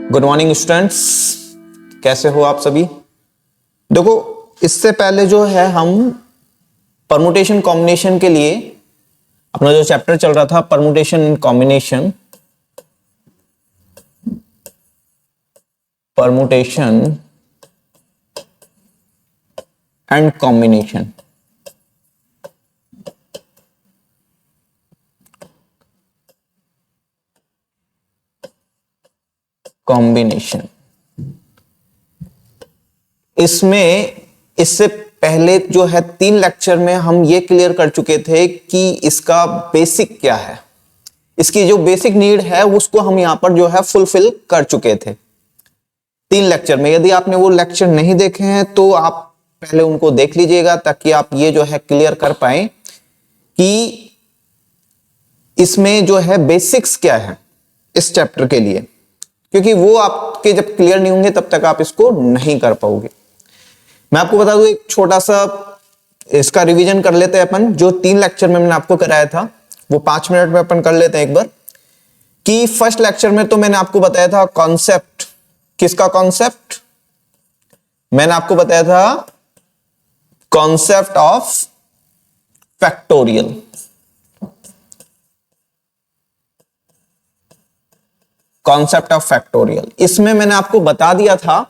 Good morning students, कैसे हो आप सभी। देखो, इससे पहले जो है हम परमुटेशन कॉम्बिनेशन के लिए अपना जो चैप्टर चल रहा था परमुटेशन कॉम्बिनेशन एंड कॉम्बिनेशन, इसमें इससे पहले जो है 3 लेक्चर में हम ये क्लियर कर चुके थे कि इसका बेसिक क्या है, इसकी जो बेसिक नीड है उसको हम यहां पर जो है फुलफिल कर चुके थे 3 लेक्चर में। यदि आपने वो लेक्चर नहीं देखे हैं तो आप पहले उनको देख लीजिएगा ताकि आप ये जो है क्लियर कर पाए कि इसमें जो है बेसिक्स क्या है इस चैप्टर के लिए, क्योंकि वो आपके जब क्लियर नहीं होंगे तब तक आप इसको नहीं कर पाओगे। मैं आपको बता दूं, एक छोटा सा इसका रिवीजन कर लेते हैं अपन। जो 3 लेक्चर में मैंने आपको कराया था वो 5 मिनट में अपन कर लेते हैं एक बार। कि फर्स्ट लेक्चर में तो मैंने आपको बताया था कॉन्सेप्ट, किसका कॉन्सेप्ट, मैंने आपको बताया था concept of factorial. Concept of factorial, इसमें मैंने आपको बता दिया था,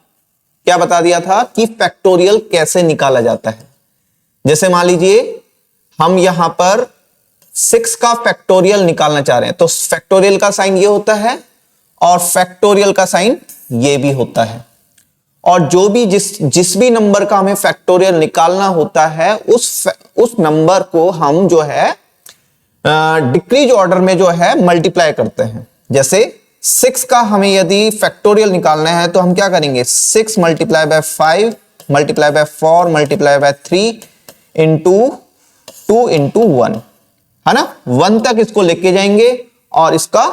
क्या बता दिया था कि फैक्टोरियल कैसे निकाला जाता है। जैसे मान लीजिए हम यहां पर 6 का फैक्टोरियल निकालना चाह रहे हैं तो फैक्टोरियल का साइन ये होता है और फैक्टोरियल का साइन ये भी होता है। और जो भी जिस भी नंबर का हमें फैक्टोरियल निकालना होता है उस नंबर को हम जो है डिक्रीज ऑर्डर में जो है मल्टीप्लाई करते हैं। जैसे 6 का हमें यदि फैक्टोरियल निकालना है तो हम क्या करेंगे, 6 multiply by 5 multiply by 4 multiply by 3 into 2 into 1, है ना। 1 तक इसको लेके जाएंगे और इसका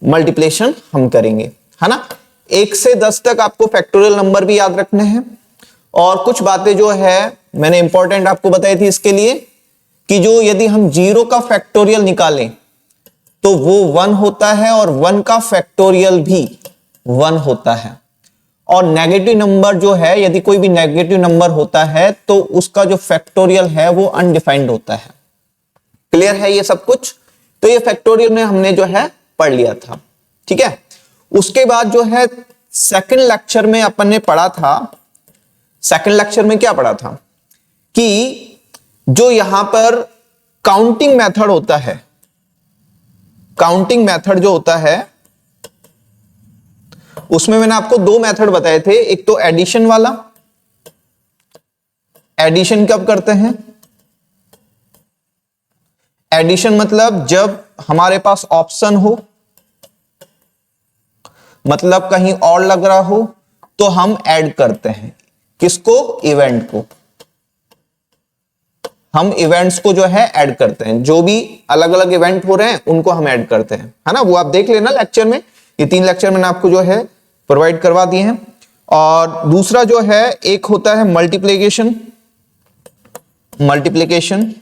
मल्टीप्लिकेशन हम करेंगे, है ना। 1 से 10 तक आपको फैक्टोरियल नंबर भी याद रखने हैं। और कुछ बातें जो है मैंने इंपॉर्टेंट आपको बताई थी इसके लिए कि जो यदि हम 0 का फैक्टोरियल निकालें तो वो 1 होता है और 1 का फैक्टोरियल भी 1 होता है। और नेगेटिव नंबर जो है, यदि कोई भी नेगेटिव नंबर होता है तो उसका जो फैक्टोरियल है वो अनडिफाइंड होता है। क्लियर है ये सब कुछ। तो ये फैक्टोरियल में हमने जो है पढ़ लिया था, ठीक है। उसके बाद जो है सेकंड लेक्चर में अपन ने पढ़ा था, सेकंड लेक्चर में क्या पढ़ा था कि जो यहां पर काउंटिंग मेथड होता है, काउंटिंग मेथड जो होता है उसमें मैंने आपको 2 मेथड बताए थे। एक तो एडिशन वाला, एडिशन कब करते हैं, एडिशन मतलब जब हमारे पास ऑप्शन हो, मतलब कहीं और लग रहा हो तो हम ऐड करते हैं। किसको, इवेंट को। हम इवेंट्स को जो है ऐड करते हैं, जो भी अलग अलग इवेंट हो रहे हैं उनको हम ऐड करते हैं, है ना। वो आप देख लेना लेक्चर में, ये 3 लेक्चर मैंने आपको जो है प्रोवाइड करवा दिए हैं। और दूसरा जो है एक होता है मल्टीप्लिकेशन, मल्टीप्लिकेशन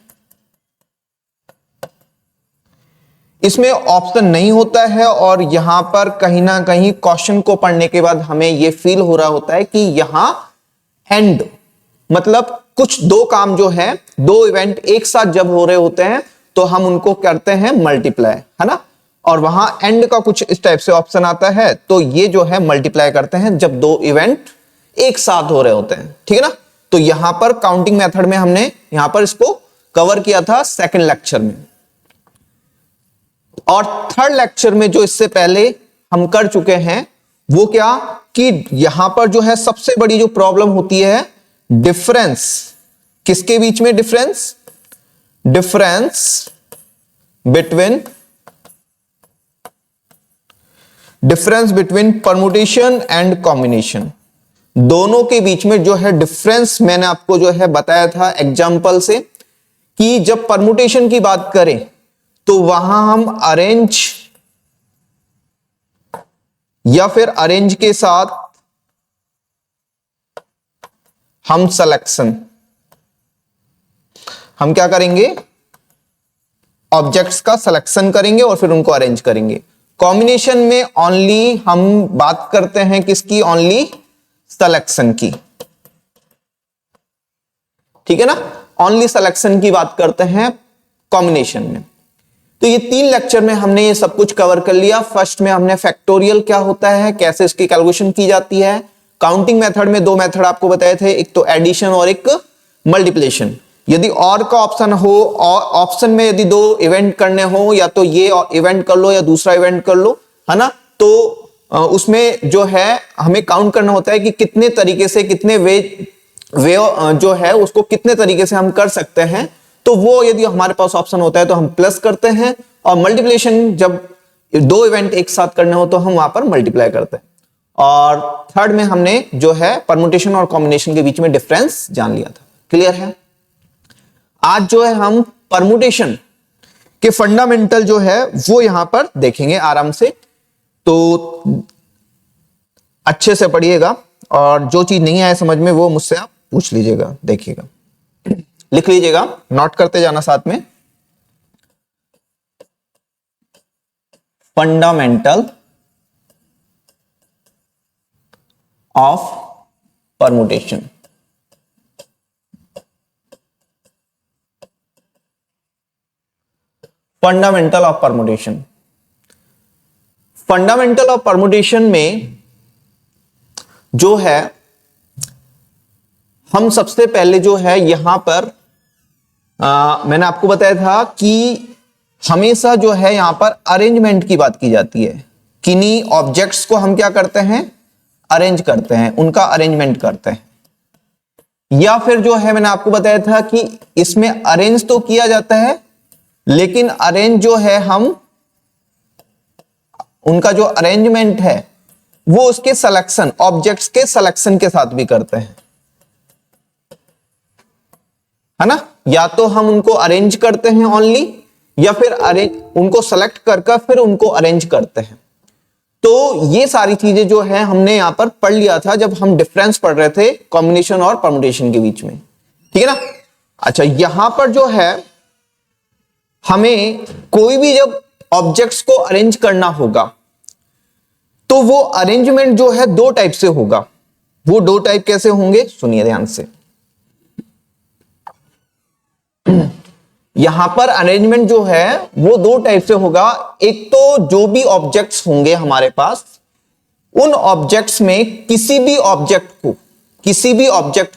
इसमें ऑप्शन नहीं होता है और यहां पर कहीं ना कहीं क्वेश्चन को पढ़ने के बाद हमें यह फील हो रहा होता है कि यहां एंड मतलब कुछ 2 काम जो है, 2 इवेंट एक साथ जब हो रहे होते हैं तो हम उनको करते हैं मल्टीप्लाई, है ना। और वहां एंड का कुछ इस टाइप से ऑप्शन आता है तो ये जो है मल्टीप्लाई करते हैं जब 2 इवेंट एक साथ हो रहे होते हैं, ठीक है ना। तो यहां पर काउंटिंग मेथड में हमने यहां पर इसको कवर किया था सेकंड लेक्चर में। और थर्ड लेक्चर में जो इससे पहले हम कर चुके हैं वो क्या कि यहां पर जो है सबसे बड़ी जो प्रॉब्लम होती है डिफरेंस, किसके बीच में, difference, difference between permutation and combination, दोनों के बीच में जो है डिफरेंस मैंने आपको जो है बताया था एग्जांपल से कि जब परमुटेशन की बात करें तो वहां हम अरेंज या फिर अरेंज के साथ हम सिलेक्शन, हम क्या करेंगे, ऑब्जेक्ट्स का सिलेक्शन करेंगे और फिर उनको अरेंज करेंगे। कॉम्बिनेशन में ओनली हम बात करते हैं किसकी, ओनली सिलेक्शन की, ठीक है ना, ओनली सिलेक्शन की बात करते हैं कॉम्बिनेशन में। तो ये 3 लेक्चर में हमने ये सब कुछ कवर कर लिया। फर्स्ट में हमने फैक्टोरियल क्या होता है, कैसे इसकी कैलकुलेशन की जाती है। काउंटिंग मेथड में 2 मेथड आपको बताए थे, एक तो एडिशन और एक मल्टीप्लिकेशन। यदि और का ऑप्शन हो, और ऑप्शन में यदि 2 इवेंट करने हो, या तो ये इवेंट कर लो या दूसरा इवेंट कर लो, है ना, तो उसमें जो है हमें काउंट करना होता है कि कितने तरीके से, कितने वे जो है उसको कितने तरीके से हम कर सकते हैं। तो वो यदि हमारे पास ऑप्शन होता है तो हम प्लस करते हैं, और मल्टीप्लिकेशन जब 2 इवेंट एक साथ करने हो तो हम वहां पर मल्टीप्लाई करते हैं। और थर्ड में हमने जो है परम्यूटेशन और कॉम्बिनेशन के बीच में डिफरेंस जान लिया था। क्लियर है? आज जो है हम परम्यूटेशन के फंडामेंटल जो है वो यहां पर देखेंगे आराम से। तो अच्छे से पढ़िएगा, और जो चीज नहीं आए समझ में वो मुझसे आप पूछ लीजिएगा, देखिएगा, लिख लीजिएगा, नोट करते जाना साथ में। Fundamental of permutation. Fundamental of permutation, fundamental of permutation में जो है हम सबसे पहले जो है यहां पर मैंने आपको बताया था कि हमेशा जो है यहां पर अरेंजमेंट की बात की जाती है। किन्हीं ऑब्जेक्ट्स को हम क्या करते हैं, अरेंज करते हैं, उनका अरेंजमेंट करते हैं। या फिर जो है मैंने आपको बताया था कि इसमें अरेंज तो किया जाता है, लेकिन अरेंज जो है हम उनका जो अरेंजमेंट है वो उसके सिलेक्शन, ऑब्जेक्ट्स के सिलेक्शन के साथ भी करते हैं, है ना। या तो हम उनको अरेंज करते हैं ओनली, या फिर उनको सेलेक्ट कर फिर उनको अरेंज करते हैं। तो ये सारी चीजें जो है हमने यहां पर पढ़ लिया था जब हम डिफरेंस पढ़ रहे थे कॉम्बिनेशन और परम्यूटेशन के बीच में, ठीक है ना। अच्छा, यहां पर जो है हमें कोई भी जब ऑब्जेक्ट्स को अरेंज करना होगा तो वो अरेंजमेंट जो है 2 टाइप से होगा। वो 2 टाइप कैसे होंगे, सुनिए ध्यान से। यहां पर अरेंजमेंट जो है वो 2 टाइप से होगा। एक तो जो भी ऑब्जेक्ट्स होंगे हमारे पास, उन ऑब्जेक्ट्स में किसी भी ऑब्जेक्ट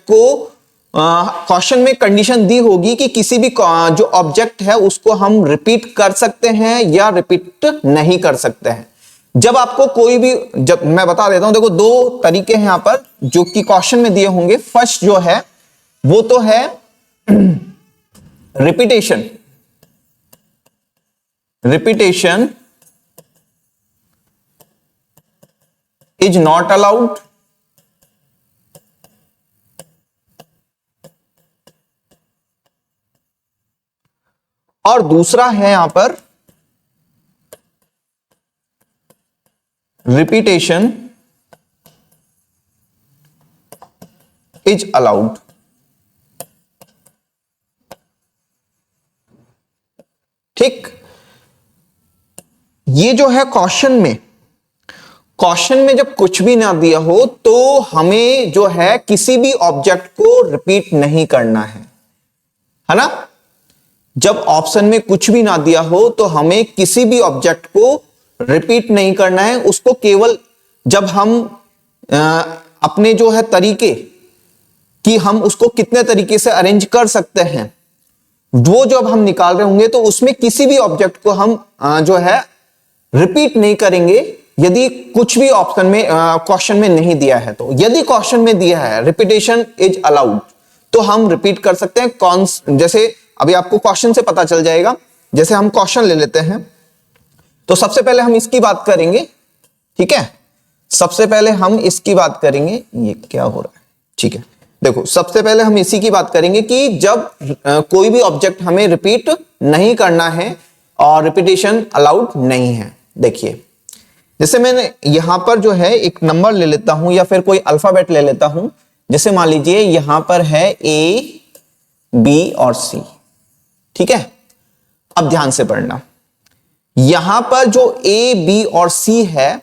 को क्वेश्चन में कंडीशन दी होगी कि किसी भी जो ऑब्जेक्ट है उसको हम रिपीट कर सकते हैं या रिपीट नहीं कर सकते हैं। जब आपको कोई भी, जब मैं बता देता हूं, देखो 2 तरीके हैं यहां पर जो कि क्वेश्चन में दिए होंगे। फर्स्ट जो है वो तो है रिपीटेशन इज नॉट अलाउड, और दूसरा है यहां पर रिपीटेशन इज अलाउड। ठीक, ये जो है क्वेश्चन में जब कुछ भी ना दिया हो तो हमें जो है किसी भी ऑब्जेक्ट को रिपीट नहीं करना है ना। जब ऑप्शन में कुछ भी ना दिया हो तो हमें किसी भी ऑब्जेक्ट को रिपीट नहीं करना है। उसको केवल जब हम अपने जो है तरीके कि हम उसको कितने तरीके से अरेंज कर सकते हैं वो जब हम निकाल रहे होंगे तो उसमें किसी भी ऑब्जेक्ट को हम जो है रिपीट नहीं करेंगे यदि कुछ भी ऑप्शन में क्वेश्चन में नहीं दिया है। तो यदि क्वेश्चन में दिया है रिपीटेशन इज अलाउड तो हम रिपीट कर सकते हैं। कौन, जैसे अभी आपको क्वेश्चन से पता चल जाएगा। जैसे हम क्वेश्चन ले लेते हैं तो सबसे पहले हम इसकी बात करेंगे, ठीक है। सबसे पहले हम इसकी बात करेंगे, ये क्या हो रहा है, ठीक है। देखो सबसे पहले हम इसी की बात करेंगे कि जब कोई भी ऑब्जेक्ट हमें रिपीट नहीं करना है और रिपीटेशन अलाउड नहीं है। देखिए जैसे मैंने यहां पर जो है एक नंबर ले लेता हूं या फिर कोई अल्फाबेट ले लेता हूं। जैसे मान लीजिए यहां पर है ए, बी और सी, ठीक है। अब ध्यान से पढ़ना, यहां पर जो ए बी और सी है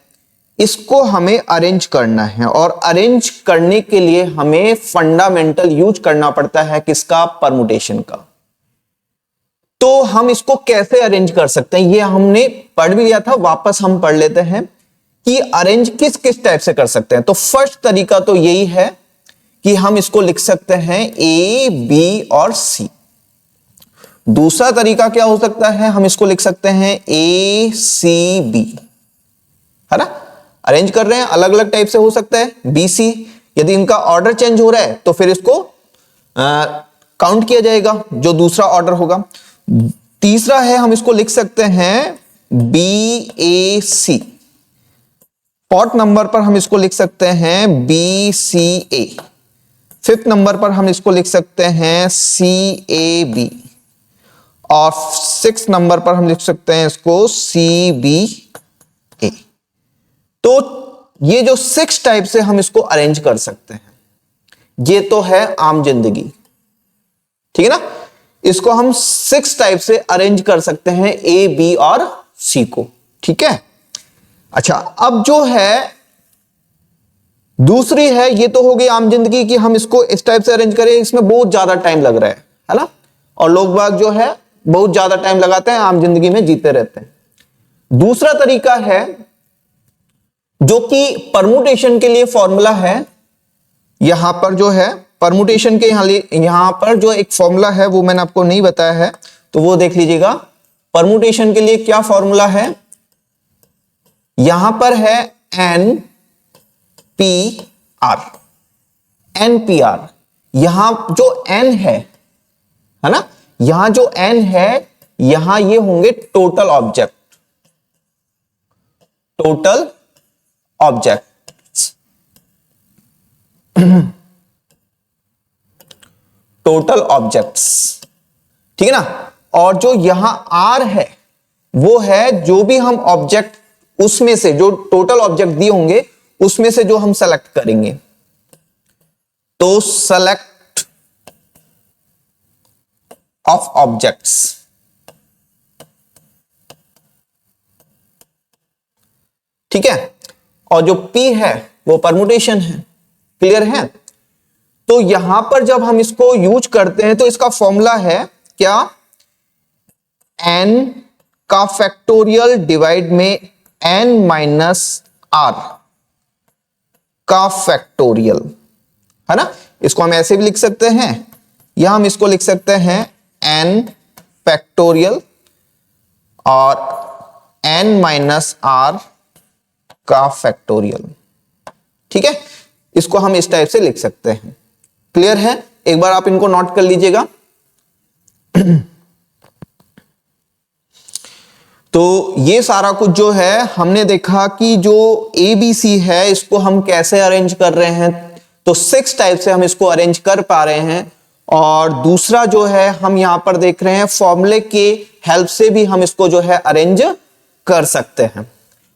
इसको हमें अरेंज करना है, और अरेंज करने के लिए हमें फंडामेंटल यूज करना पड़ता है किसका? परमुटेशन का। तो हम इसको कैसे अरेंज कर सकते हैं ये हमने पढ़ भी लिया था, वापस हम पढ़ लेते हैं कि अरेंज किस किस टाइप से कर सकते हैं। तो फर्स्ट तरीका तो यही है कि हम इसको लिख सकते हैं ए बी और सी। दूसरा तरीका क्या हो सकता है? हम इसको लिख सकते हैं ए सी बी, है ना। अरेंज कर रहे हैं, अलग अलग टाइप से हो सकता है बी सी। यदि इनका ऑर्डर चेंज हो रहा है तो फिर इसको काउंट किया जाएगा जो दूसरा ऑर्डर होगा। तीसरा है हम इसको लिख सकते हैं बी ए सी। फोर्थ नंबर पर हम इसको लिख सकते हैं बी सी ए। फिफ्थ नंबर पर हम इसको लिख सकते हैं सी ए बी, और सिक्स नंबर पर हम लिख सकते हैं इसको सी बी ए। तो ये जो 6 टाइप से हम इसको अरेंज कर सकते हैं, ये तो है आम जिंदगी, ठीक है ना। इसको हम 6 टाइप से अरेंज कर सकते हैं ए बी और सी को, ठीक है। अच्छा, अब जो है दूसरी है, ये तो हो गई आम जिंदगी कि हम इसको इस टाइप से अरेंज करें, इसमें बहुत ज्यादा टाइम लग रहा है ना, और लोग बाग जो है बहुत ज्यादा टाइम लगाते हैं, आम जिंदगी में जीते रहते हैं। दूसरा तरीका है जो कि परमुटेशन के लिए फॉर्मूला है। यहां पर जो है परमुटेशन के यहां पर जो एक फॉर्मूला है वो मैंने आपको नहीं बताया है, तो वो देख लीजिएगा। परमुटेशन के लिए क्या फॉर्मूला है? यहां पर है N P R. N P R, यहां जो एन है ना, यहां जो एन है, यहां ये होंगे total object. Total objects, total objects, ठीक है ना। और जो यहां आर है वो है जो भी हम ऑब्जेक्ट, उसमें से जो टोटल ऑब्जेक्ट दिए होंगे उसमें से जो हम सेलेक्ट करेंगे। तो सेलेक्ट ऑफ ऑब्जेक्ट्स, ठीक है। और जो P है वो परमुटेशन है, क्लियर है। तो यहां पर जब हम इसको यूज करते हैं तो इसका फॉर्मूला है क्या? n का फैक्टोरियल डिवाइड में n माइनस r का फैक्टोरियल, है ना। इसको हम ऐसे भी लिख सकते हैं, या हम इसको लिख सकते हैं n फैक्टोरियल और n माइनस r का फैक्टोरियल, ठीक है। इसको हम इस टाइप से लिख सकते हैं, क्लियर है। एक बार आप इनको नोट कर लीजिएगा। तो ये सारा कुछ जो है हमने देखा कि जो ABC है इसको हम कैसे अरेंज कर रहे हैं। तो 6 टाइप से हम इसको अरेंज कर पा रहे हैं। और दूसरा जो है हम यहां पर देख रहे हैं फॉर्मूले के हेल्प से भी हम इसको जो है अरेंज कर सकते हैं।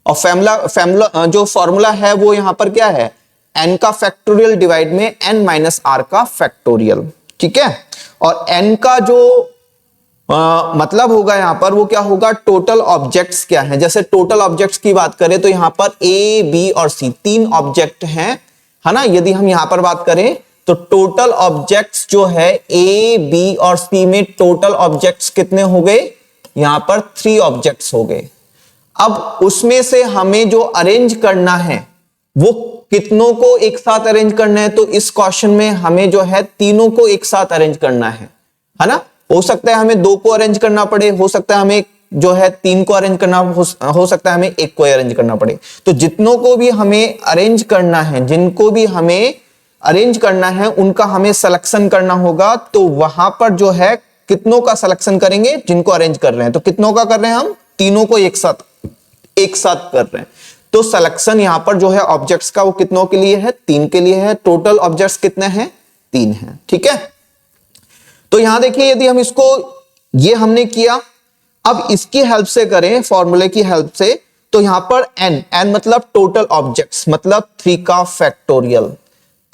और फॉर्मूला जो फॉर्मूला है वो यहां पर क्या है? n का फैक्टोरियल डिवाइड में n माइनस r का फैक्टोरियल, ठीक है। और n का जो मतलब होगा यहां पर वो क्या होगा? टोटल ऑब्जेक्ट्स क्या है। जैसे टोटल ऑब्जेक्ट्स की बात करें तो यहां पर A, B और C 3 ऑब्जेक्ट हैं, है ना। यदि हम यहां पर बात करें तो टोटल ऑब्जेक्ट्स जो है A, B और C में टोटल ऑब्जेक्ट्स कितने हो गए? यहां पर 3 ऑब्जेक्ट्स हो गए। अब उसमें से हमें जो अरेंज करना है वो कितनों को एक साथ अरेंज करना है? तो इस क्वेश्चन में हमें जो है तीनों को एक साथ अरेंज करना है ना। हो सकता है हमें 2 को अरेंज करना पड़े, हो सकता है हमें जो है 3 को अरेंज करना, हो सकता है हमें 1 को अरेंज करना पड़े। तो जितनों को भी हमें अरेंज करना है, जिनको भी हमें अरेंज करना है उनका हमें सिलेक्शन करना होगा। तो वहां पर जो है कितनों का सिलेक्शन करेंगे? जिनको अरेंज कर रहे हैं। तो कितनों का कर रहे हैं हम? तीनों को एक साथ कर रहे हैं। तो सिलेक्शन यहां पर जो है ऑब्जेक्ट्स का वो कितनों के लिए है? 3 के लिए है। टोटल ऑब्जेक्ट्स कितने हैं? 3 हैं, ठीक है। तो यहां देखिए, यदि हम इसको ये हमने किया, अब इसकी हेल्प से करें, फॉर्मूले की हेल्प से, तो यहां पर n मतलब टोटल ऑब्जेक्ट्स, मतलब 3 का फैक्टोरियल।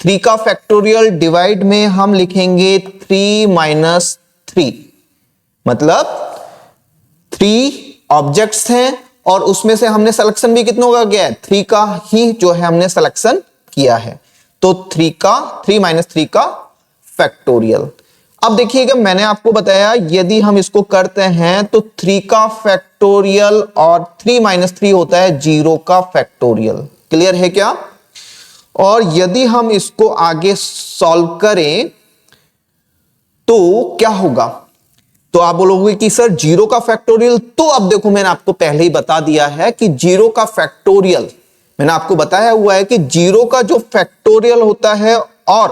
3 का फैक्टोरियल डिवाइड में हम लिखेंगे 3 माइनस 3, मतलब 3 ऑब्जेक्ट्स हैं और उसमें से हमने सिलेक्शन भी कितनों का किया है, 3 का ही जो है हमने सिलेक्शन किया है। तो 3 माइनस 3 का फैक्टोरियल। अब देखिएगा मैंने आपको बताया यदि हम इसको करते हैं तो 3 का फैक्टोरियल और 3 माइनस 3 होता है 0 का फैक्टोरियल। क्लियर है क्या? और यदि हम इसको आगे सॉल्व करें तो क्या होगा? तो आप बोलोगे कि सर 0 का फैक्टोरियल, तो अब देखो मैंने आपको पहले ही बता दिया है कि 0 का फैक्टोरियल, मैंने आपको बताया हुआ है कि 0 का जो फैक्टोरियल होता है और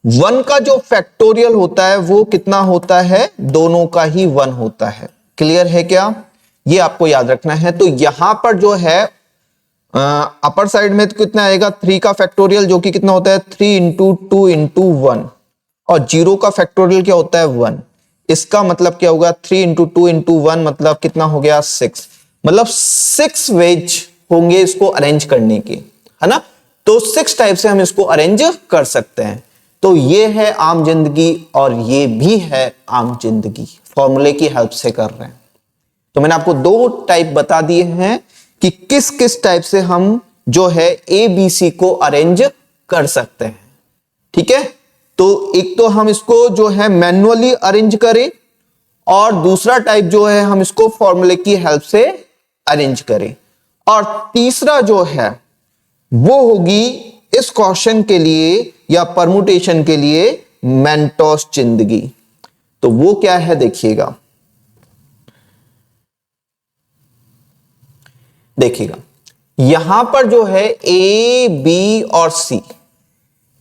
1 का जो फैक्टोरियल होता है वो कितना होता है, दोनों का ही 1 होता है। क्लियर है क्या? ये आपको याद रखना है। तो यहां पर जो है अपर साइड में तो कितना आएगा, 3 का फैक्टोरियल जो कि कितना होता है 3 इंटू 2 इंटू 1, और 0 का फैक्टोरियल क्या होता है 1। इसका मतलब क्या होगा 3 इंटू 2 इंटू 1 मतलब कितना हो गया 6, मतलब 6 वेज होंगे इसको अरेंज करने के, है ना। तो 6 टाइप से हम इसको अरेंज कर सकते हैं। तो ये है आम जिंदगी और ये भी है आम जिंदगी, फॉर्मूले की हेल्प से कर रहे हैं। तो मैंने आपको 2 टाइप बता दिए हैं कि किस किस टाइप से हम जो है ABC को अरेंज कर सकते हैं। ठीक है, तो एक तो हम इसको जो है मैन्युअली अरेंज करें और दूसरा टाइप जो है हम इसको फॉर्मूले की हेल्प से अरेंज करें, और तीसरा जो है वो होगी इस क्वेश्चन के लिए या परमुटेशन के लिए मेंटोस जिंदगी। तो वो क्या है देखिएगा, देखिएगा यहां पर जो है A, B और C,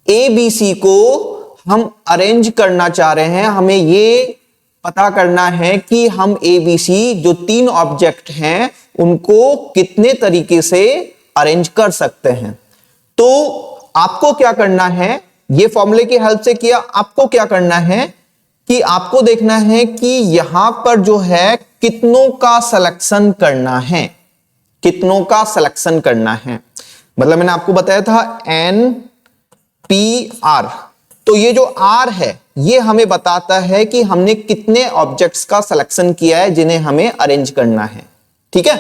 ABC को हम अरेंज करना चाह रहे हैं। हमें ये पता करना है कि हम ABC जो 3 ऑब्जेक्ट हैं उनको कितने तरीके से अरेंज कर सकते हैं। तो आपको क्या करना है, ये फॉर्मूले की हेल्प से किया, आपको क्या करना है कि आपको देखना है कि यहां पर जो है कितनों का सिलेक्शन करना है, कितनों का सिलेक्शन करना है। मतलब मैंने आपको बताया था NPR, तो ये जो R है ये हमें बताता है कि हमने कितने ऑब्जेक्ट्स का सिलेक्शन किया है जिन्हें हमें अरेंज करना है। ठीक है,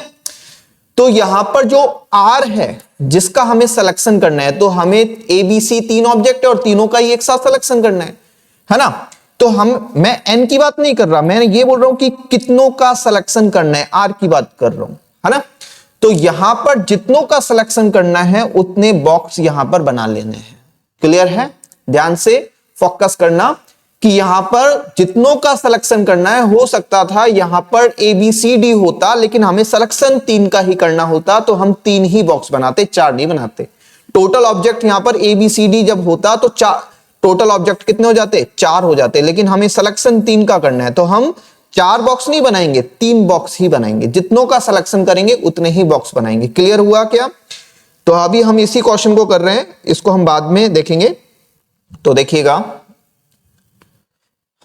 तो यहां पर जो R है जिसका हमें सिलेक्शन करना है, तो हमें ABC 3 ऑब्जेक्ट है और तीनों का ही एक साथ सिलेक्शन करना है ना। तो मैं N की बात नहीं कर रहा, मैं ये बोल रहा हूं कि कितनों का सिलेक्शन करना है, R की बात कर रहा हूं, है ना। तो यहां पर जितनों का सिलेक्शन करना है उतने बॉक्स यहां पर बना लेने हैं। क्लियर है? ध्यान से फोकस करना कि यहां पर जितनों का सिलेक्शन करना है, हो सकता था यहां पर ABCD होता लेकिन हमें सिलेक्शन 3 का ही करना होता, तो हम 3 ही बॉक्स बनाते, 4 नहीं बनाते। टोटल ऑब्जेक्ट यहां पर ABCD जब होता तो टोटल ऑब्जेक्ट कितने हो जाते, 4 हो जाते, लेकिन हमें सिलेक्शन 3 का करना है तो हम 4 बॉक्स नहीं बनाएंगे, 3 बॉक्स ही बनाएंगे। जितनों का सिलेक्शन करेंगे उतने ही बॉक्स बनाएंगे। क्लियर हुआ क्या? तो अभी हम इसी क्वेश्चन को कर रहे हैं, इसको हम बाद में देखेंगे। तो देखिएगा,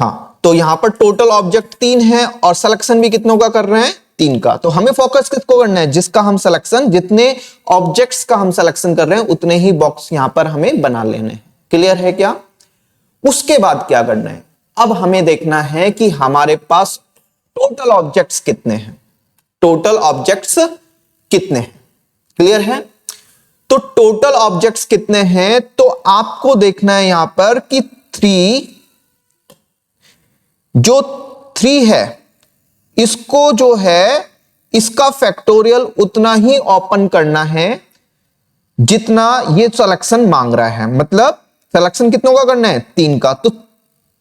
हाँ, तो यहां पर टोटल ऑब्जेक्ट 3 है और सिलेक्शन भी कितनों का कर रहे हैं, 3 का। तो हमें फोकस किसको करना है, जिसका हम सिलेक्शन, जितने ऑब्जेक्ट्स का हम सिलेक्शन कर रहे हैं उतने ही बॉक्स यहां पर हमें बना लेने हैं। क्लियर है क्या? उसके बाद क्या करना है, अब हमें देखना है कि हमारे पास टोटल ऑब्जेक्ट्स कितने हैं, टोटल ऑब्जेक्ट्स कितने हैं। क्लियर है? तो टोटल ऑब्जेक्ट्स कितने हैं, तो आपको देखना है यहां पर कि 3 है इसको जो है इसका फैक्टोरियल उतना ही ओपन करना है जितना ये सिलेक्शन मांग रहा है। मतलब सिलेक्शन कितनों का करना है, 3 का। तो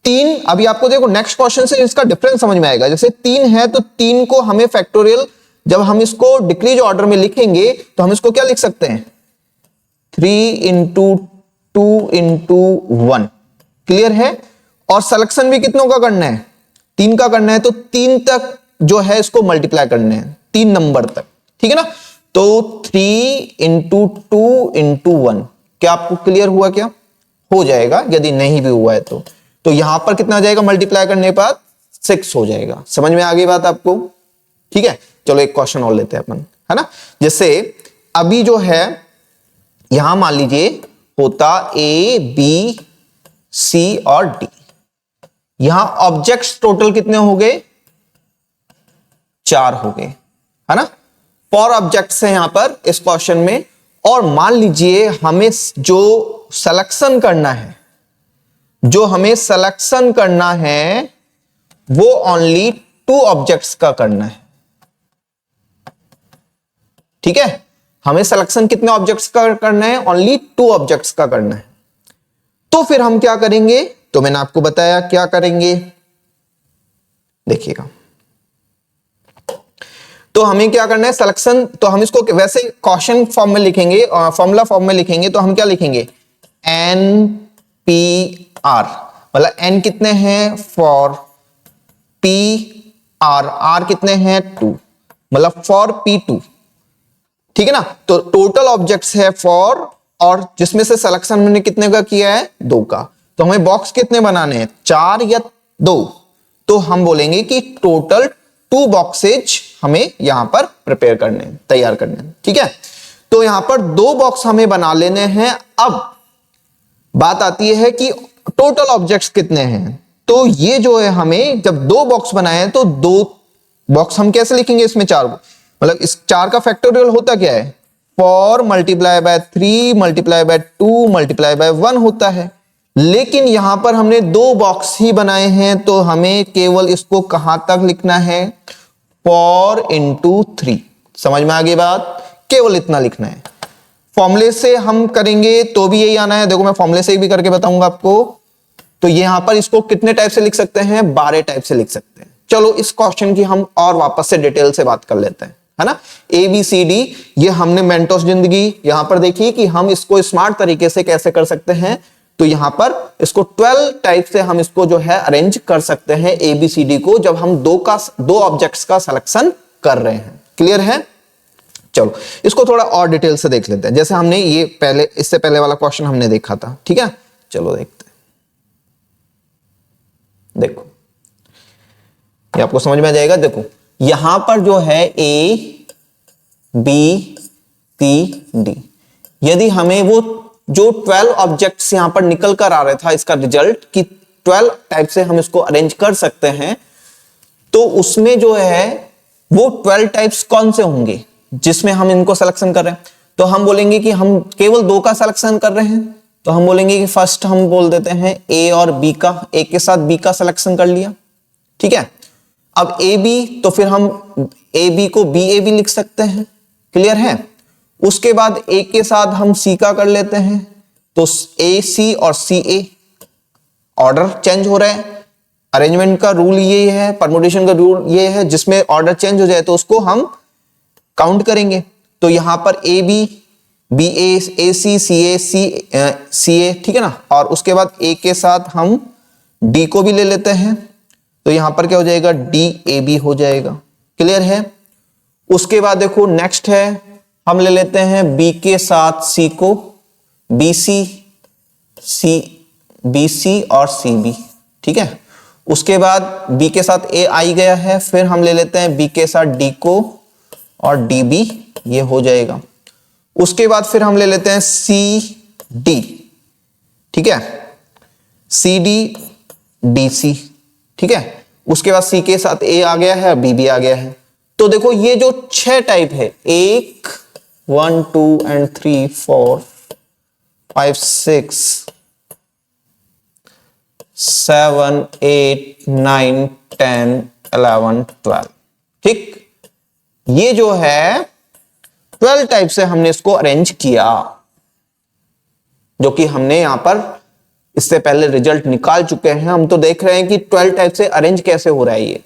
3, अभी आपको देखो नेक्स्ट क्वेश्चन से इसका डिफरेंस समझ में आएगा। जैसे 3 है तो 3 को हमें फैक्टोरियल, जब हम इसको डिक्रीज ऑर्डर में लिखेंगे तो हम इसको क्या लिख सकते हैं, 3 इंटू 2 इंटू 1। क्लियर है? और सिलेक्शन भी कितनों का करना है, 3 का करना है, तो 3 तक जो है इसको मल्टीप्लाई करने हैं, 3 नंबर तक। ठीक है ना। तो 3 इंटू 2 इंटू 1, क्या आपको क्लियर हुआ? क्या हो जाएगा, यदि नहीं भी हुआ है तो यहां पर कितना आ जाएगा, मल्टीप्लाई करने के बाद 6 हो जाएगा। समझ में आ गई बात आपको? ठीक है, चलो एक क्वेश्चन और लेते हैं अपन, है ना। जैसे अभी जो है यहां मान लीजिए होता A, B, C और D, यहां ऑब्जेक्ट्स टोटल कितने हो गए, 4 हो गए, है ना। 4 ऑब्जेक्ट्स हैं यहां पर इस क्वेश्चन में, और मान लीजिए हमें जो सिलेक्शन करना है, वो ओनली 2 ऑब्जेक्ट्स का करना है। ठीक है, हमें सिलेक्शन कितने ऑब्जेक्ट्स का करना है? ओनली 2 ऑब्जेक्ट्स का करना है। तो फिर हम क्या करेंगे? तो मैंने आपको बताया क्या करेंगे, देखिएगा। तो हमें क्या करना है सिलेक्शन, तो हम इसको वैसे क्वेश्चन फॉर्म में लिखेंगे, फॉर्मूला फॉर्म में लिखेंगे, तो हम क्या लिखेंगे? NPR, मतलब N कितने हैं? फॉर PR, R कितने हैं? 2, मतलब फॉर P2। ठीक है ना। तो टोटल ऑब्जेक्ट्स है 4, और जिसमें से सिलेक्शन हमने कितने का किया है? 2 का। तो हमें बॉक्स कितने बनाने हैं? 4 या 2? तो हम बोलेंगे कि टोटल 2 बॉक्सेज हमें यहां पर प्रिपेयर करने हैं, तैयार करने हैं। ठीक है, तो यहां पर 2 बॉक्स हमें बना लेने हैं। अब बात आती है कि टोटल ऑब्जेक्ट्स कितने हैं। तो ये जो है, हमें जब 2 बॉक्स बनाए हैं, तो 2 बॉक्स हम कैसे लिखेंगे? इसमें 4, मतलब इस 4 का फैक्टोरियल होता क्या है? 4 multiply by 3 multiply by 2 multiply by 1 होता है। लेकिन यहां पर हमने 2 बॉक्स ही बनाए हैं, तो हमें केवल इसको कहां तक लिखना है? 4 इंटू 3। समझ में आ गई बात? केवल इतना लिखना है। फॉर्मूले से हम करेंगे तो भी यही आना है। देखो, मैं फॉर्मूले से भी करके बताऊंगा आपको। तो यहां पर इसको कितने टाइप से लिख सकते हैं? 12 टाइप से लिख सकते हैं। चलो, इस क्वेश्चन की हम और वापस से डिटेल से बात कर लेते हैं, है ना। ABCD, ये हमने मेंटोस जिंदगी यहां पर देखी कि हम इसको स्मार्ट तरीके से कैसे कर सकते हैं। तो यहां पर इसको 12 टाइप से हम इसको जो है अरेंज कर सकते हैं ABCD को, जब हम 2 ऑब्जेक्ट्स का सिलेक्शन कर रहे हैं। क्लियर है? चलो, इसको थोड़ा और डिटेल से देख लेते हैं। जैसे हमने ये पहले, इससे पहले वाला क्वेश्चन हमने देखा था। ठीक है, चलो देखते हैं। देखो, ये आपको समझ में आ जाएगा। देखो, यहां पर जो है ABCD, यदि हमें वो जो 12 ऑब्जेक्ट्स यहां पर निकल कर आ रहा था, इसका रिजल्ट कि 12 टाइप से हम इसको अरेंज कर सकते हैं, तो उसमें जो है वो 12 टाइप्स कौन से होंगे जिसमें हम इनको सिलेक्शन कर रहे हैं? तो हम बोलेंगे कि हम केवल 2 का सिलेक्शन कर रहे हैं। तो हम बोलेंगे कि फर्स्ट हम बोल देते हैं A और B का, A के साथ B का सिलेक्शन कर लिया। ठीक है, अब AB, तो फिर हम AB को BAB लिख सकते हैं। क्लियर है? उसके बाद A के साथ हम C का कर लेते हैं, तो AC और CA, ऑर्डर चेंज हो रहा है। अरेंजमेंट का रूल ये है, परमुटेशन का रूल ये है, जिसमें ऑर्डर चेंज हो जाए तो उसको हम काउंट करेंगे। तो यहां पर AB, BA, AC, CA, CA, ठीक है ना। और उसके बाद A के साथ हम D को भी ले लेते हैं, तो यहां पर क्या हो जाएगा? DAB हो जाएगा। क्लियर है? उसके बाद देखो नेक्स्ट है, हम ले लेते हैं B के साथ C को, BC और CB। ठीक है, उसके बाद B के साथ A आई गया है, फिर हम ले लेते हैं B के साथ D को और DB, ये हो जाएगा। उसके बाद फिर हम ले लेते हैं CD। ठीक है, CD, DC। ठीक है, उसके बाद C के साथ A आ गया है, B भी आ गया है। तो देखो, ये जो 6 टाइप है, 1 2 and 3 4 5 6 7 8 9 10 11 12। ठीक, ये जो है 12 टाइप से हमने इसको अरेंज किया, जो कि हमने यहां पर इससे पहले रिजल्ट निकाल चुके हैं। हम तो देख रहे हैं कि 12 टाइप से अरेंज कैसे हो रहा है। ये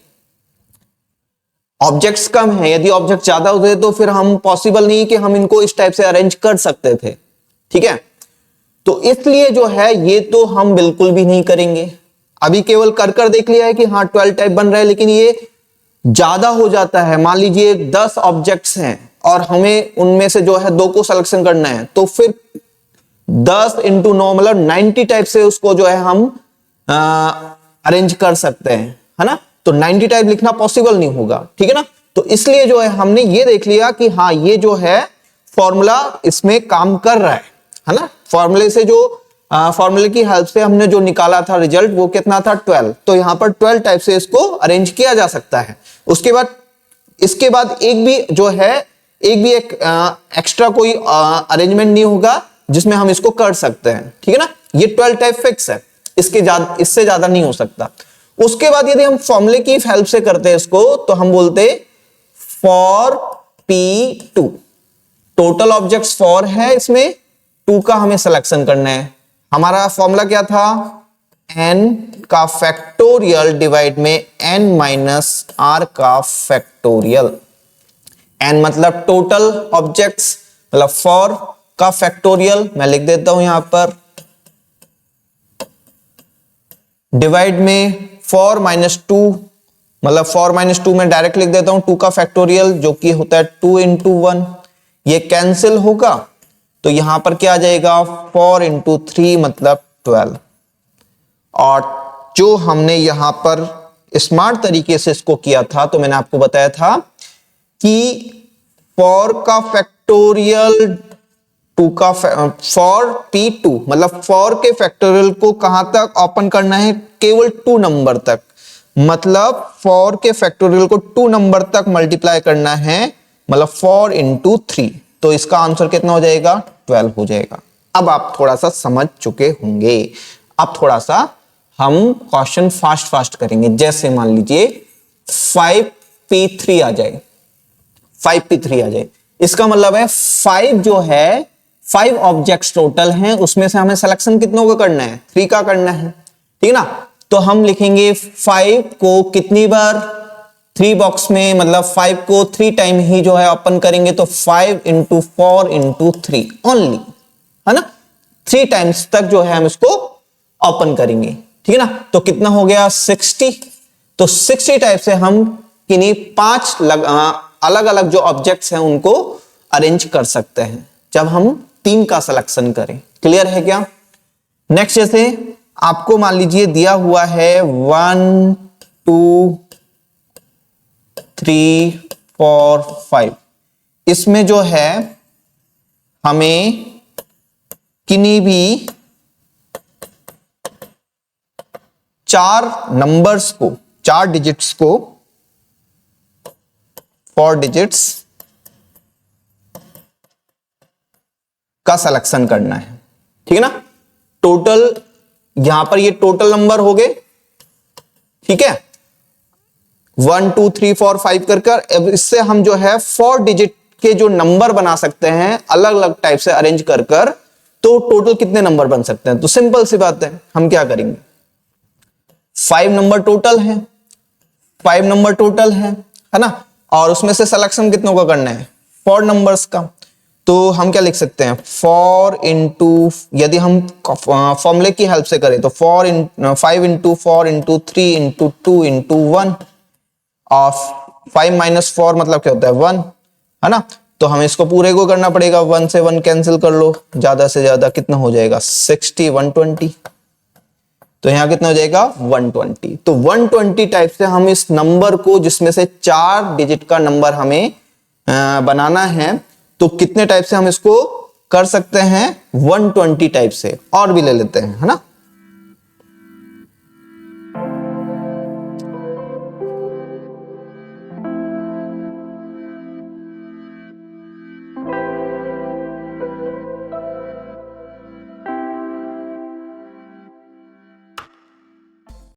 ऑब्जेक्ट्स कम है, यदि ऑब्जेक्ट ज्यादा होते तो फिर हम पॉसिबल नहीं कि हम इनको इस टाइप से अरेंज कर सकते थे। ठीक है, तो इसलिए जो है ये तो हम बिल्कुल भी नहीं करेंगे। अभी केवल कर देख लिया है कि हाँ 12 टाइप बन रहा है, लेकिन ये ज्यादा हो जाता है। मान लीजिए 10 ऑब्जेक्ट्स हैं और हमें उनमें से जो है 2 को सिलेक्शन करना है, तो फिर 10 इंटू 9 मतलब 90 टाइप से उसको जो है हम अरेंज कर सकते हैं, है ना। तो 90 टाइप लिखना पॉसिबल नहीं होगा। ठीक है ना, तो इसलिए जो है हमने ये देख लिया कि हाँ ये जो है फॉर्मूला इसमें काम कर रहा है ना। फॉर्मूले से जो फॉर्मूले की हेल्प से हमने जो निकाला था रिजल्ट, वो कितना था? 12। तो यहां पर 12 टाइप से इसको अरेंज किया जा सकता है। उसके बाद इसके बाद एक एक्स्ट्रा कोई अरेंजमेंट नहीं होगा जिसमें हम इसको कर सकते हैं, ठीक है ना। ये 12 टाइप फिक्स है, इससे ज्यादा नहीं हो सकता। उसके बाद यदि हम फॉर्मूले की हेल्प से करते हैं इसको, तो हम बोलते फॉर P2, टोटल ऑब्जेक्ट्स 4 है, इसमें 2 का हमें सिलेक्शन करना है। हमारा फॉर्मूला क्या था, n का फैक्टोरियल डिवाइड में n माइनस r का फैक्टोरियल। n मतलब टोटल ऑब्जेक्ट्स, मतलब 4 का फैक्टोरियल मैं लिख देता हूं यहां पर, डिवाइड में 4 माइनस 2, मतलब 4 माइनस 2 में डायरेक्ट लिख देता हूं 2 का फैक्टोरियल जो कि होता है 2 इंटू 1। ये कैंसिल होगा तो यहां पर क्या आ जाएगा 4 इंटू 3 मतलब 12। और जो हमने यहां पर स्मार्ट तरीके से इसको किया था, तो मैंने आपको बताया था कि 4 का फैक्टोरियल 2 का फॉर P2 मतलब 4 के फैक्टोरियल को कहां तक ओपन करना है, केवल 2 नंबर तक, मतलब 4 के फैक्टोरियल को 2 नंबर तक मल्टीप्लाई करना है, मतलब 4 इंटू 3। तो इसका आंसर कितना हो जाएगा 12 हो जाएगा। अब आप थोड़ा सा समझ चुके होंगे। अब थोड़ा सा हम क्वेश्चन फास्ट करेंगे। जैसे मान लीजिए 5P3 आ जाए, 5P3 आ जाए, इसका मतलब है 5 जो है 5 ऑब्जेक्ट्स टोटल हैं, उसमें से हमें सिलेक्शन कितनों का करना है, 3 का करना है, ठीक ना। तो हम लिखेंगे 5 को कितनी बार 3 बॉक्स में, मतलब 5 को 3 टाइम ही जो है ओपन करेंगे, तो 5 इंटू 4 इंटू 3 ओनली, है ना, 3 टाइम्स तक जो है हम इसको ओपन करेंगे, ठीक है ना। तो कितना हो गया 60। तो 60 टाइप से हम किन्हीं 5 अलग अलग जो ऑब्जेक्ट्स हैं उनको अरेंज कर सकते हैं जब हम 3 का सिलेक्शन करें। क्लियर है क्या। नेक्स्ट, जैसे आपको मान लीजिए दिया हुआ है 1 2 3 4 5, इसमें जो है हमें किन्हीं भी 4 नंबर्स को, 4 डिजिट्स को, 4 डिजिट्स का सिलेक्शन करना है, ठीक है ना। टोटल यहां पर ये टोटल नंबर हो गए, ठीक है, 1 2 3 4 5 कर कर। अब इससे हम जो है 4 डिजिट के जो नंबर बना सकते हैं अलग अलग टाइप से अरेंज कर कर, तो टोटल कितने नंबर बन सकते हैं। तो सिंपल सी बात है, हम क्या करेंगे, 5 नंबर टोटल है, 5 नंबर टोटल है ना, और उसमें से सिलेक्शन कितनों का करना है 4 नंबर्स का। तो हम क्या लिख सकते हैं 4 इंटू, यदि हम फॉर्मूले की हेल्प से करें तो 5 इंटू 4 इंटू 3 इंटू 2 इंटू 1, और 5 माइनस 4 मतलब क्या होता है 1, है ना। तो हमें इसको पूरे को करना पड़ेगा, 1 से 1 कैंसिल कर लो, ज्यादा से ज्यादा कितना हो जाएगा 60, 120। तो यहां कितना हो जाएगा 120। तो 120 टाइप से हम इस नंबर को, जिसमें से 4 डिजिट का नंबर हमें बनाना है, तो कितने टाइप से हम इसको कर सकते हैं 120 टाइप से, और भी ले लेते हैं, है ना।